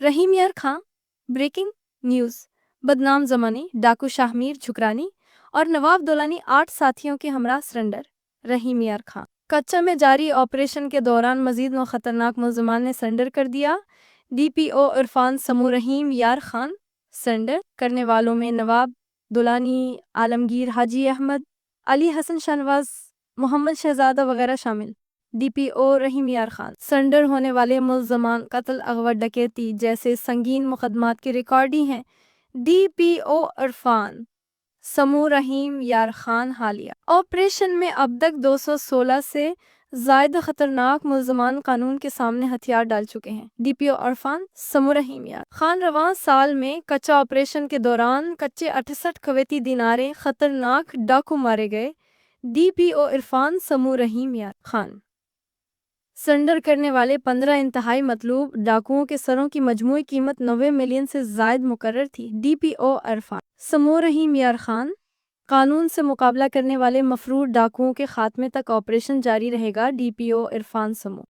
رحیم یار Khan breaking news بدنام زمانی ڈاکو شاہمیر جھکرانی اور نواب دولانی 8 ساتھیوں کے ہمراہ سرنڈر رحیم یار خان کچا میں جاری آپریشن کے دوران مزید 9 خطرناک ملزمان نے سرنڈر کر دیا ڈی پی او عرفان سمو رحیم یار خان سرنڈر کرنے والوں میں نواب دولانی عالمگیر حاجی احمد علی حسن شاہنواز محمد شہزادہ وغیرہ شامل ڈی پی او رحیم یار خان سرنڈر ہونے والے ملزمان قتل اغوا ڈکیتی جیسے سنگین مقدمات کے ریکارڈی ہیں ڈی پی او عرفان سمو رحیم یار خان حالیہ آپریشن میں اب تک 216 سے زائد خطرناک ملزمان قانون کے سامنے ہتھیار ڈال چکے ہیں ڈی پی او عرفان سمو رحیم یار خان رواں سال میں کچا آپریشن کے دوران کچے 68 کویتی دینارے خطرناک ڈاکو مارے گئے ڈی پی او عرفان سمو رحیم یار خان سرنڈر کرنے والے 15 انتہائی مطلوب ڈاکوؤں کے سروں کی مجموعی قیمت 90 ملین سے زائد مقرر تھی ڈی پی او عرفان سمو رحیم یار خان قانون سے مقابلہ کرنے والے مفرور ڈاکوؤں کے خاتمے تک آپریشن جاری رہے گا ڈی پی او عرفان سمو